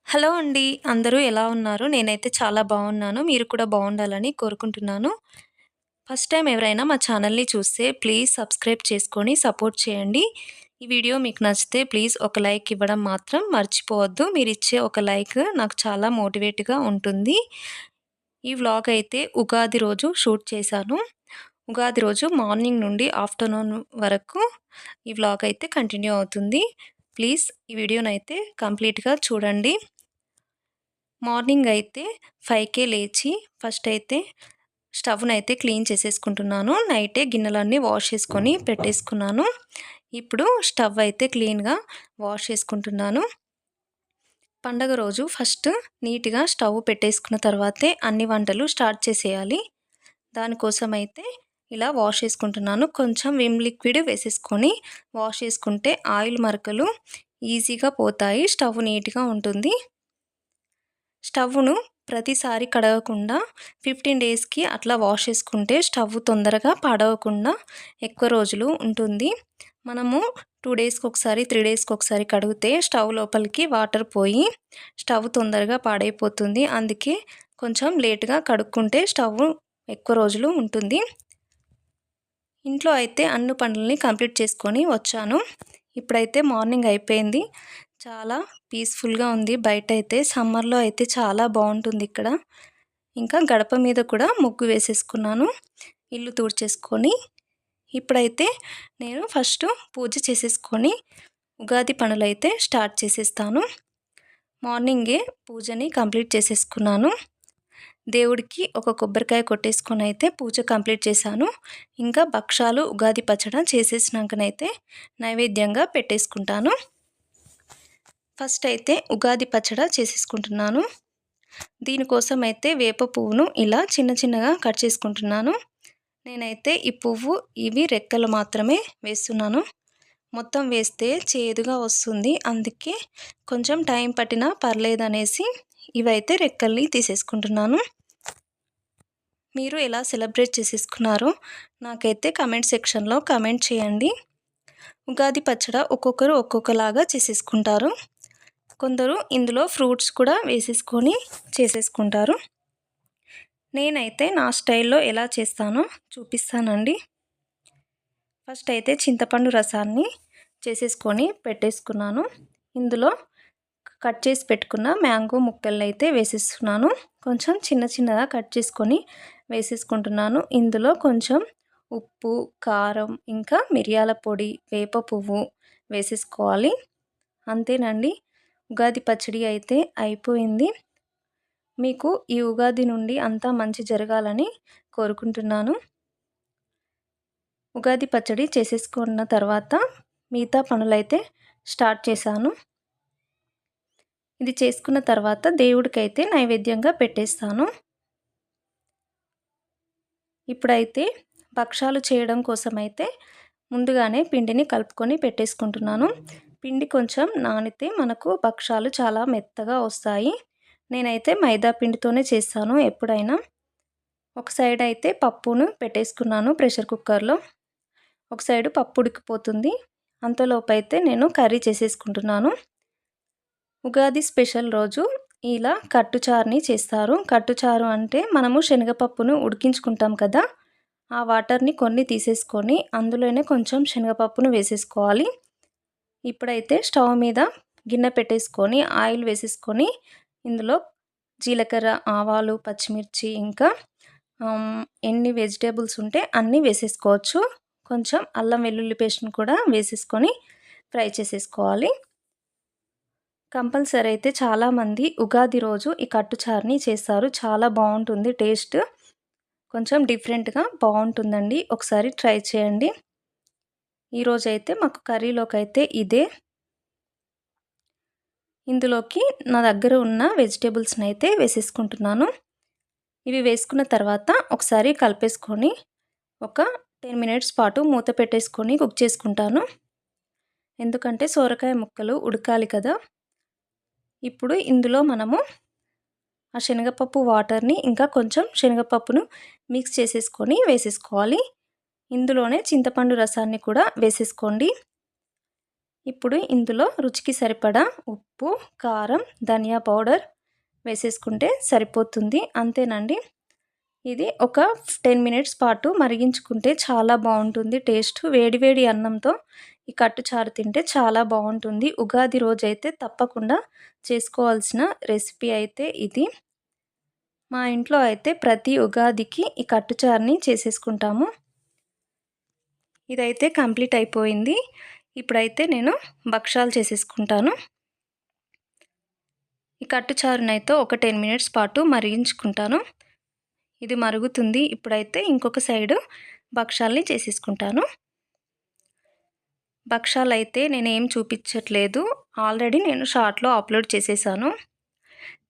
Hello అండి. అందరూ ఎలా ఉన్నారు? నేనైతే చాలా బావున్నాను. మీరు కూడా బావుండాలని కోరుకుంటున్నాను. ఫస్ట్ టైమ్ ఎవరైనా మా ఛానల్‌ని చూస్తే ప్లీజ్ సబ్స్క్రైబ్ చేసుకొని సపోర్ట్ చేయండి. ఈ వీడియో మీకు నచ్చితే ప్లీజ్ ఒక లైక్ ఇవ్వడం మాత్రం మర్చిపోవద్దు. మీరిచ్చే ఒక లైక్ నాకు చాలా మోటివేట్‌గా ఉంటుంది. ఈ వ్లాగ్ అయితే ఉగాది రోజు షూట్ చేశాను. ఉగాది రోజు మార్నింగ్ నుండి ఆఫ్టర్‌నూన్ వరకు ఈ వ్లాగ్ అయితే కంటిన్యూ అవుతుంది. ప్లీజ్ ఈ వీడియోనైతే కంప్లీట్‌గా చూడండి. మార్నింగ్ అయితే 5:00కే లేచి ఫస్ట్ అయితే స్టవ్‌నైతే క్లీన్ చేసేసుకుంటున్నాను. నైటే గిన్నెలన్నీ వాష్ చేసుకొని పెట్టేసుకున్నాను. ఇప్పుడు స్టవ్ అయితే క్లీన్‌గా వాష్ చేసుకుంటున్నాను. పండగ రోజు ఫస్ట్ నీట్‌గా స్టవ్ పెట్టేసుకున్న తర్వాతే అన్ని వంటలు స్టార్ట్ చేసేయాలి. దానికోసమైతే ఇలా వాష్ చేసుకుంటున్నాను. కొంచెం విమ్ లిక్విడ్ వేసేసుకొని వాష్ చేసుకుంటే ఆయిల్ మరకలు ఈజీగా పోతాయి. స్టవ్ నీట్‌గా ఉంటుంది. స్టవ్‌ను ప్రతిసారి కడగకుండా 15 డేస్‌కి అట్లా వాష్ చేసుకుంటే స్టవ్ తొందరగా పాడవకుండా ఎక్కువ రోజులు ఉంటుంది. మనము 2 డేస్‌కి ఒకసారి, 3 డేస్‌కి ఒకసారి కడిగితే స్టవ్ లోపలికి వాటర్ పోయి స్టవ్ తొందరగా పాడైపోతుంది. అందుకే కొంచెం లేట్‌గా కడుక్కుంటే స్టవ్ ఎక్కువ రోజులు ఉంటుంది. ఇంట్లో అయితే అన్ని పనులని కంప్లీట్ చేసుకొని వచ్చాను. ఇప్పుడైతే మార్నింగ్ అయిపోయింది. చాలా పీస్‌ఫుల్‌గా ఉంది. బయటైతే సమ్మర్‌లో అయితే చాలా బావుంటుంది ఇక్కడ. ఇంకా గడప మీద కూడా ముగ్గు వేసేసుకున్నాను. ఇల్లు తుడిచేసుకొని ఇప్పుడైతే నేను ఫస్ట్ పూజ చేసేసుకొని ఉగాది పనులైతే స్టార్ట్ చేసేస్తాను. మార్నింగే పూజని కంప్లీట్ చేసేసుకున్నాను. దేవుడికి ఒక కొబ్బరికాయ కొట్టేసుకొనైతే పూజ కంప్లీట్ చేశాను. ఇంకా భక్షాలు, ఉగాది పచ్చడి చేసేసినాకనైతే నైవేద్యంగా పెట్టేసుకుంటాను. ఫస్ట్ అయితే ఉగాది పచ్చడి చేసేసుకుంటున్నాను. దీనికోసం అయితే వేప పువ్వును ఇలా చిన్న చిన్నగా కట్ చేసుకుంటున్నాను. నేనైతే ఈ పువ్వు ఇవి రెక్కలు మాత్రమే వేస్తున్నాను. మొత్తం వేస్తే చేదుగా వస్తుంది. అందుకే కొంచెం టైం పట్టినా పర్లేదనేసి ఇవైతే రెక్కల్ని తీసేసుకుంటున్నాను. మీరు ఎలా సెలబ్రేట్ చేసేసుకున్నారో నాకైతే కామెంట్ సెక్షన్‌లో కామెంట్ చేయండి. ఉగాది పచ్చడి ఒక్కొక్కరు ఒక్కొక్కలాగా చేసేసుకుంటారు. కొందరు ఇందులో ఫ్రూట్స్ కూడా వేసేసుకొని చేసేసుకుంటారు. నేనైతే నా స్టైల్‌లో ఎలా చేస్తానో చూపిస్తానండి. ఫస్ట్ అయితే చింతపండు రసాన్ని చేసేసుకొని పెట్టేసుకున్నాను. ఇందులో కట్ చేసి పెట్టుకున్న మ్యాంగో ముక్కలనైతే వేసేస్తున్నాను. కొంచెం చిన్న చిన్నగా కట్ చేసుకొని వేసేసుకుంటున్నాను. ఇందులో కొంచెం ఉప్పు, కారం, ఇంకా మిరియాల పొడి, వేప పువ్వు వేసేసుకోవాలి. అంతేనండి. ఉగాది పచ్చడి అయితే అయిపోయింది. మీకు ఈ ఉగాది నుండి అంతా మంచి జరగాలని కోరుకుంటున్నాను. ఉగాది పచ్చడి చేసేసుకున్న తర్వాత మిగతా పనులైతే స్టార్ట్ చేశాను. ఇది చేసుకున్న తర్వాత దేవుడికైతే నైవేద్యంగా పెట్టేస్తాను. ఇప్పుడైతే భక్షాలు చేయడం కోసమైతే ముందుగానే పిండిని కలుపుకొని పెట్టేసుకుంటున్నాను. పిండి కొంచెం నానితే మనకు భక్షాలు చాలా మెత్తగా వస్తాయి. నేనైతే మైదా పిండితోనే చేస్తాను ఎప్పుడైనా. ఒక సైడ్ అయితే పప్పును పెట్టేసుకున్నాను ప్రెషర్ కుక్కర్‌లో. ఒక సైడు పప్పు ఉడికిపోతుంది. అంతలోపైతే నేను కర్రీ చేసేసుకుంటున్నాను. ఉగాది స్పెషల్ రోజు ఇలా కట్టుచారుని చేస్తారు. కట్టుచారు అంటే మనము శనగపప్పును ఉడికించుకుంటాం కదా! ఆ వాటర్‌ని కొన్ని తీసేసుకొని అందులోనే కొంచెం శనగపప్పును వేసేసుకోవాలి. ఇప్పుడైతే స్టవ్ మీద గిన్నె పెట్టేసుకొని ఆయిల్ వేసేసుకొని ఇందులో జీలకర్ర, ఆవాలు, పచ్చిమిర్చి ఇంకా ఎన్ని వెజిటబుల్స్ ఉంటే అన్నీ వేసేసుకోవచ్చు. కొంచెం అల్లం వెల్లుల్లి పేస్ట్‌ని కూడా వేసేసుకొని ఫ్రై చేసేసుకోవాలి. కంపల్సరీ అయితే చాలామంది ఉగాది రోజు ఈ కట్టుచారుని చేస్తారు. చాలా బావుంటుంది టేస్ట్. కొంచెం డిఫరెంట్‌గా బావుంటుందండి. ఒకసారి ట్రై చేయండి. ఈరోజైతే మాకు కర్రీలోకైతే ఇదే. ఇందులోకి నా దగ్గర ఉన్న వెజిటబుల్స్‌నైతే వేసేసుకుంటున్నాను. ఇవి వేసుకున్న తర్వాత ఒకసారి కలిపేసుకొని ఒక 10 మినిట్స్ పాటు మూత పెట్టేసుకొని కుక్ చేసుకుంటాను. ఎందుకంటే సొరకాయ ముక్కలు ఉడకాలి కదా! ఇప్పుడు ఇందులో మనము ఆ శనగపప్పు వాటర్‌ని ఇంకా కొంచెం శనగపప్పును మిక్స్ చేసేసుకొని వేసేసుకోవాలి. ఇందులోనే చింతపండు రసాన్ని కూడా వేసేసుకోండి. ఇప్పుడు ఇందులో రుచికి సరిపడా ఉప్పు, కారం, ధనియా పౌడర్ వేసేసుకుంటే సరిపోతుంది. అంతేనండి. ఇది ఒక 10 మినిట్స్ పాటు మరిగించుకుంటే చాలా బాగుంటుంది టేస్ట్. వేడి వేడి అన్నంతో ఈ కట్టుచారు తింటే చాలా బాగుంటుంది. ఉగాది రోజైతే తప్పకుండా చేసుకోవాల్సిన రెసిపీ అయితే ఇది. మా ఇంట్లో అయితే ప్రతి ఉగాదికి ఈ కట్టుచారుని చేసేసుకుంటాము. ఇదైతే కంప్లీట్ అయిపోయింది. ఇప్పుడైతే నేను భక్షాలు చేసేసుకుంటాను. ఈ కట్టుచారునైతే ఒక 10 మినిట్స్ పాటు మరిగించుకుంటాను. ఇది మరుగుతుంది. ఇప్పుడైతే ఇంకొక సైడు భక్షాలని చేసేసుకుంటాను. భక్షాలైతే నేనేం చూపించట్లేదు. ఆల్రెడీ నేను షార్ట్‌లో అప్లోడ్ చేసేసాను.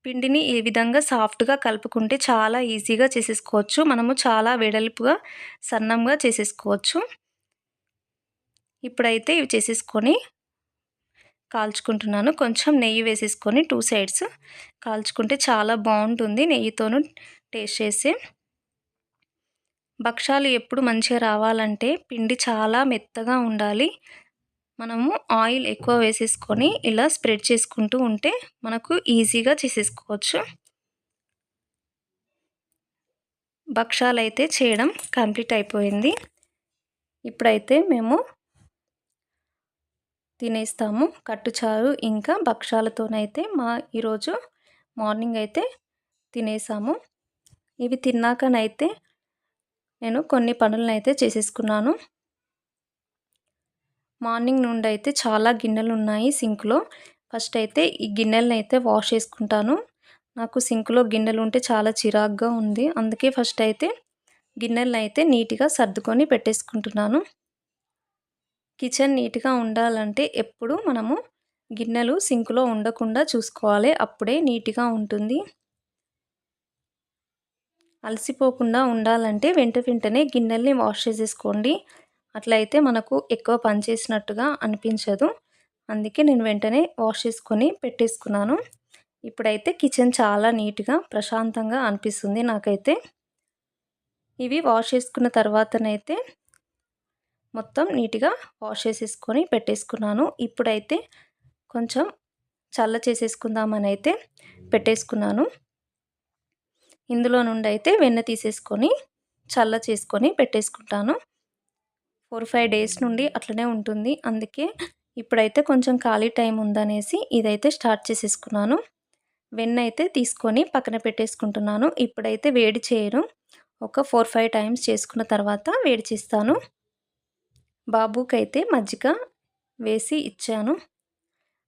పిండిని ఈ విధంగా సాఫ్ట్‌గా కలుపుకుంటే చాలా ఈజీగా చేసేసుకోవచ్చు. మనము చాలా వెడల్పుగా, సన్నంగా చేసేసుకోవచ్చు. ఇప్పుడైతే ఇవి చేసేసుకొని కాల్చుకుంటున్నాను. కొంచెం నెయ్యి వేసేసుకొని 2 సైడ్స్ కాల్చుకుంటే చాలా బాగుంటుంది నెయ్యితోను టేస్ట్ చేసి. భక్షాలు ఎప్పుడు మంచిగా రావాలంటే పిండి చాలా మెత్తగా ఉండాలి. మనము ఆయిల్ ఎక్కువ వేసేసుకొని ఇలా స్ప్రెడ్ చేసుకుంటూ ఉంటే మనకు ఈజీగా చేసేసుకోవచ్చు. భక్షాలు అయితే చేయడం కంప్లీట్ అయిపోయింది. ఇప్పుడైతే మేము తినేస్తాము. కట్టుచారు ఇంకా భక్షాలతోనైతే ఈరోజు మార్నింగ్ అయితే తినేసాము. ఇవి తిన్నాకనైతే నేను కొన్ని పనులనైతే చేసేసుకున్నాను. మార్నింగ్ నుండి అయితే చాలా గిన్నెలు ఉన్నాయి సింక్లో. ఫస్ట్ అయితే ఈ గిన్నెలనైతే వాష్ చేసుకుంటాను. నాకు సింక్లో గిన్నెలు ఉంటే చాలా చిరాకుగా ఉంది. అందుకే ఫస్ట్ అయితే గిన్నెలనైతే నీట్గా సర్దుకొని పెట్టేసుకుంటున్నాను. కిచెన్ నీట్గా ఉండాలంటే ఎప్పుడు మనము గిన్నెలు సింక్లో ఉండకుండా చూసుకోవాలి. అప్పుడే నీట్గా ఉంటుంది. అలసిపోకుండా ఉండాలంటే వెంటనే గిన్నెల్ని వాష్ చేసేసుకోండి. అట్లయితే మనకు ఎక్కువ పని చేసినట్టుగా అనిపించదు. అందుకే నేను వెంటనే వాష్ చేసుకొని పెట్టేసుకున్నాను. ఇప్పుడైతే కిచెన్ చాలా నీట్గా ప్రశాంతంగా అనిపిస్తుంది నాకైతే. ఇవి వాష్ చేసుకున్న తర్వాతనైతే మొత్తం నీట్గా వాష్ చేసేసుకొని పెట్టేసుకున్నాను. ఇప్పుడైతే కొంచెం చల్ల చేసేసుకుందామని అయితే పెట్టేసుకున్నాను. ఇందులో నుండి అయితే వెన్న తీసేసుకొని చల్ల చేసుకొని పెట్టేసుకుంటాను. 4-5 డేస్ నుండి అట్లనే ఉంటుంది. అందుకే ఇప్పుడైతే కొంచెం ఖాళీ టైం ఉందనేసి ఇదైతే స్టార్ట్ చేసేసుకున్నాను. వెన్న అయితే తీసుకొని పక్కన పెట్టేసుకుంటున్నాను. ఇప్పుడైతే వేడి చేయను. ఒక 4-5 టైమ్స్ చేసుకున్న తర్వాత వేడి చేస్తాను. బాబుకైతే మజ్జిగ వేసి ఇచ్చాను.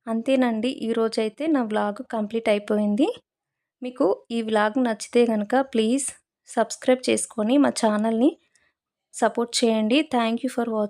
అంతేనండి. ఈరోజైతే నా వ్లాగ్ కంప్లీట్ అయిపోయింది. మీకు ఈ వ్లాగ్ నచ్చితే కనుక ప్లీజ్ సబ్స్క్రైబ్ చేసుకొని మా ఛానల్ని సపోర్ట్ చేయండి. Thank you for watching.